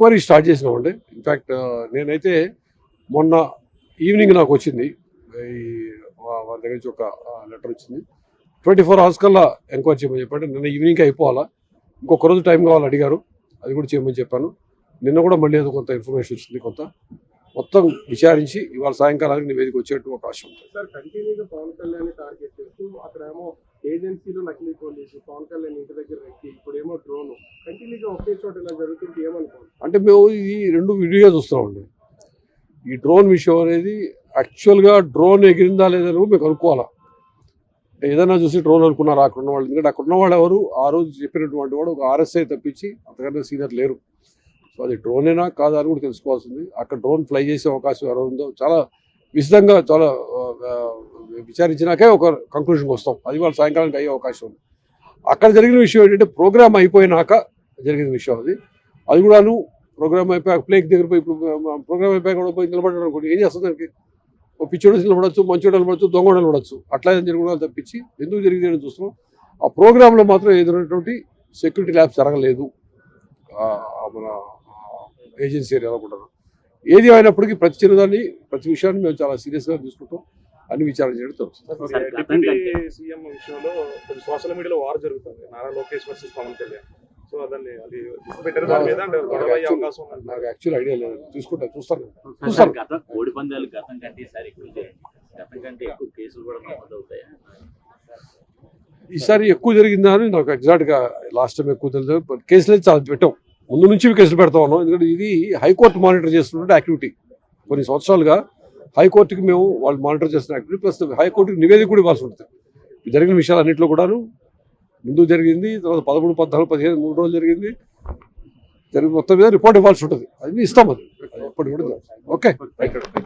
Enquiry start చేసినామండి. In fact నేనైతే మొన్న ఈవినింగ్ నాకు వచ్చింది, వాళ్ళ దగ్గర నుంచి ఒక లెటర్ వచ్చింది. 24 hours కల్లా ఎంక్వైరీ చేయమని చెప్పండి. నిన్న ఈవినింగ్కి అయిపోవాలా, ఇంకొక రోజు టైం కావాలి అడిగారు, అది కూడా చేయమని చెప్పాను. నిన్న కూడా మళ్ళీ ఏదో కొంత ఇన్ఫర్మేషన్ వచ్చింది, కొంత మొత్తం విచారించి ఇవాళ సాయంకాలానికి నివేదిక వచ్చేట్టు అవకాశం ఉంటుంది. సార్, కంటిన్యూగా పవన్ కళ్యాణ్ టార్గెట్ చేస్తూ అక్కడేమో ఏజెన్సీలు నకిలీ పోలీసు, పవన్ కళ్యాణ్ ఇంటి దగ్గర ఎక్కి, ఇప్పుడేమో డ్రోన్, కంటిన్యూగా ఒకే చోట ఇలా జరుగుతుంటే ఏమనుకోండి. అంటే మేము ఈ రెండు వీడియో చూస్తామండి. ఈ డ్రోన్ విషయం అనేది యాక్చువల్గా డ్రోన్ ఎగిరిందా లేదని కూడా మేము కనుక్కోవాలా. ఏదైనా చూసి డ్రోన్ అనుకున్నారు అక్కడ ఉన్న వాళ్ళు, ఎందుకంటే అక్కడ ఉన్న వాళ్ళు ఎవరు ఆ రోజు చెప్పినటువంటి వాడు ఒక RSI తప్పించి అంతకన్నా సీనియర్ లేరు. సో అది డ్రోనేనా కాదా అని కూడా తెలుసుకోవాల్సింది. అక్కడ డ్రోన్ ఫ్లై చేసే అవకాశం ఎవరు ఉందో చాలా విశదంగా చాలా విచారించినాకే ఒక కంక్లూషన్కి వస్తాం. అది వాళ్ళ సాయంకాలానికి అయ్యే అవకాశం ఉంది. అక్కడ జరిగిన విషయం ఏంటంటే ప్రోగ్రామ్ అయిపోయినాక జరిగిన విషయం అది. అది కూడాను ప్రోగ్రామ్ అయిపోయాక ప్లేక్ దగ్గర పోయి, ఇప్పుడు ప్రోగ్రామ్ అయిపోయాక కూడా పోయి నిలబడ్డాడు అనుకోండి, ఏం చేస్తుంది దానికి? ఓ పిచ్చోడు నిలబడచ్చు, మంచోడు నిలబడచ్చు, దొంగ నిలబడచ్చు, అట్లా ఏదైనా జరగడం తప్పించి ఎందుకు జరిగిందని చూస్తున్నాం. ఆ ప్రోగ్రాంలో మాత్రం ఏదైనటువంటి సెక్యూరిటీ ల్యాబ్స్ జరగలేదు మన ఏజెన్సీ ఏరియా అనుకుంటారు. ఏది అయినప్పటికీ ప్రతి చిన్నదాన్ని, ప్రతి విషయాన్ని మేము చాలా సీరియస్గా తీసుకుంటాం, అన్ని విచారణ చేయడం జరుగుతుంది. డిప్యూటీ సీఎం విషయంలో సోషల్ మీడియాలో వార్ జరుగుతుంది, నారా లోకేష్ వర్సెస్ పవన్ కళ్యాణ్. సో దాన్ని అది పెట్టారు, దాని మీద గొడవ అయ్యే అవకాశం ఉంది. నాకు యాక్చువల్ ఐడియా లేదు, చూస్తాను. కోడి పందాలు గతం కంటే ఈసారి గతం కంటే ఎక్కువ కేసులు కూడా నమోదవుతాయి. ఈసారి ఎక్కువ జరిగిందా అని నాకు ఎగ్జాక్ట్గా లాస్ట్ టైం ఎక్కువ తెలియదు. కేసులు అయితే చాలా పెట్టాం, ముందు నుంచి కేసులు పెడతా ఉన్నాం. ఎందుకంటే ఇది హైకోర్టు మానిటర్ చేస్తున్న యాక్టివిటీ. కొన్ని సంవత్సరాలుగా హైకోర్టుకి మేము వాళ్ళు మానిటర్ చేస్తున్న యాక్టివిటీ, ప్లస్ హైకోర్టుకి నివేదిక కూడా ఇవ్వాల్సి ఉంటుంది. జరిగిన విషయాలు అన్నింటిలో కూడాను ముందు జరిగింది, తర్వాత 13, 14, 15 3 రోజులు జరిగింది, మొత్తం మీద రిపోర్ట్ ఇవ్వాల్సి ఉంటుంది. అది ఇస్తాం, అది ఎప్పటికి కూడా. ఓకే.